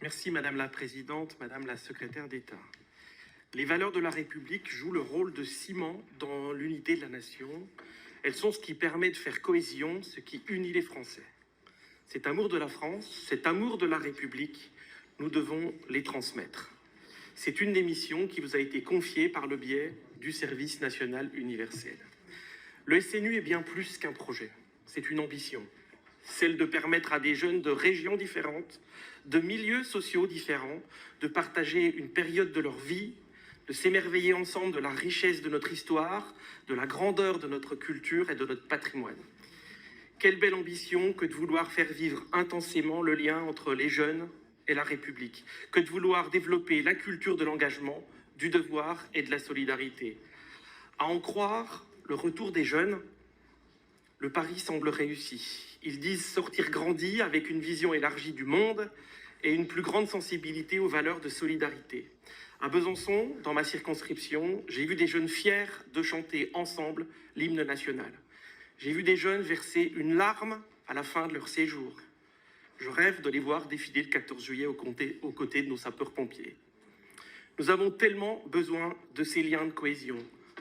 Merci Madame la Présidente, Madame la Secrétaire d'État. Les valeurs de la République jouent le rôle de ciment dans l'unité de la nation. Elles sont ce qui permet de faire cohésion, ce qui unit les Français. Cet amour de la France, cet amour de la République, nous devons les transmettre. C'est une des missions qui vous a été confiée par le biais du service national universel. Le SNU est bien plus qu'un projet, c'est une ambition. Celle de permettre à des jeunes de régions différentes, de milieux sociaux différents, de partager une période de leur vie, de s'émerveiller ensemble de la richesse de notre histoire, de la grandeur de notre culture et de notre patrimoine. Quelle belle ambition que de vouloir faire vivre intensément le lien entre les jeunes et la République, que de vouloir développer la culture de l'engagement, du devoir et de la solidarité. À en croire le retour des jeunes, le pari semble réussi. Ils disent sortir grandis avec une vision élargie du monde et une plus grande sensibilité aux valeurs de solidarité. À Besançon, dans ma circonscription, j'ai vu des jeunes fiers de chanter ensemble l'hymne national. J'ai vu des jeunes verser une larme à la fin de leur séjour. Je rêve de les voir défiler le 14 juillet aux côtés de nos sapeurs-pompiers. Nous avons tellement besoin de ces liens de cohésion,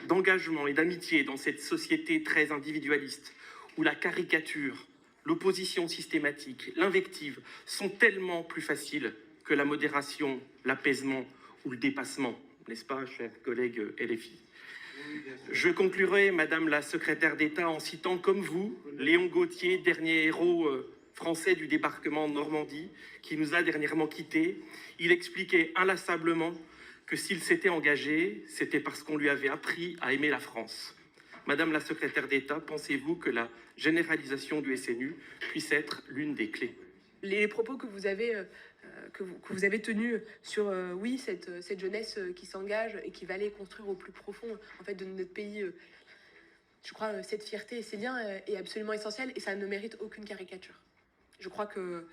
d'engagement et d'amitié dans cette société très individualiste, où la caricature, l'opposition systématique, l'invective sont tellement plus faciles que la modération, l'apaisement ou le dépassement, n'est-ce pas, chers collègues LFI? Je conclurai, Madame la Secrétaire d'État, en citant comme vous, Léon Gauthier, dernier héros français du débarquement de Normandie, qui nous a dernièrement quittés. Il expliquait inlassablement que s'il s'était engagé, c'était parce qu'on lui avait appris à aimer la France. Madame la Secrétaire d'État, pensez-vous que la généralisation du SNU puisse être l'une des clés? Les propos que vous avez tenus sur oui, cette jeunesse qui s'engage et qui va aller construire au plus profond en fait, de notre pays, je crois cette fierté et ces liens est absolument essentielle et ça ne mérite aucune caricature. Je crois que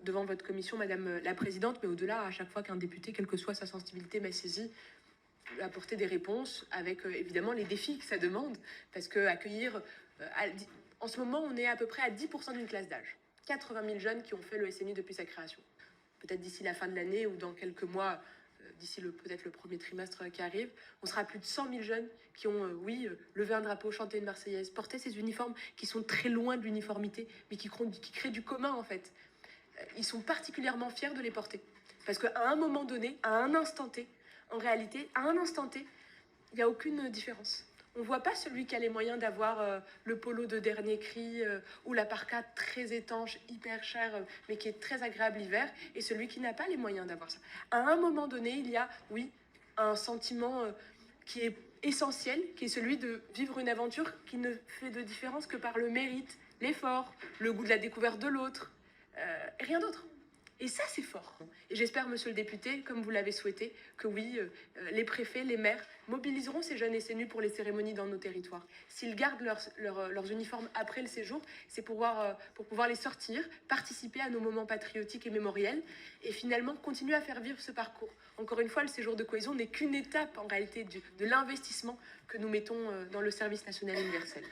devant votre commission, Madame la Présidente, mais au-delà, à chaque fois qu'un député, quelle que soit sa sensibilité, m'a saisi, apporter des réponses avec évidemment les défis que ça demande, parce que accueillir, en ce moment, on est à peu près à 10% d'une classe d'âge. 80 000 jeunes qui ont fait le SNU depuis sa création. Peut-être d'ici la fin de l'année ou dans quelques mois, d'ici peut-être le premier trimestre qui arrive, on sera à plus de 100 000 jeunes qui ont, levé un drapeau, chanté une Marseillaise, porté ces uniformes qui sont très loin de l'uniformité, mais qui créent du commun en fait. Ils sont particulièrement fiers de les porter. Parce qu'à un moment donné, à un instant T, en réalité, à un instant T, il n'y a aucune différence. On ne voit pas celui qui a les moyens d'avoir le polo de dernier cri ou la parka très étanche, hyper chère, mais qui est très agréable l'hiver, et celui qui n'a pas les moyens d'avoir ça. À un moment donné, il y a, oui, un sentiment qui est essentiel, qui est celui de vivre une aventure qui ne fait de différence que par le mérite, l'effort, le goût de la découverte de l'autre, rien d'autre. Et ça, c'est fort. Et j'espère, monsieur le député, comme vous l'avez souhaité, que oui, les préfets, les maires mobiliseront ces jeunes SNU pour les cérémonies dans nos territoires. S'ils gardent leurs uniformes après le séjour, c'est pour pouvoir les sortir, participer à nos moments patriotiques et mémoriels, et finalement continuer à faire vivre ce parcours. Encore une fois, le séjour de cohésion n'est qu'une étape, en réalité, de l'investissement que nous mettons dans le service national universel.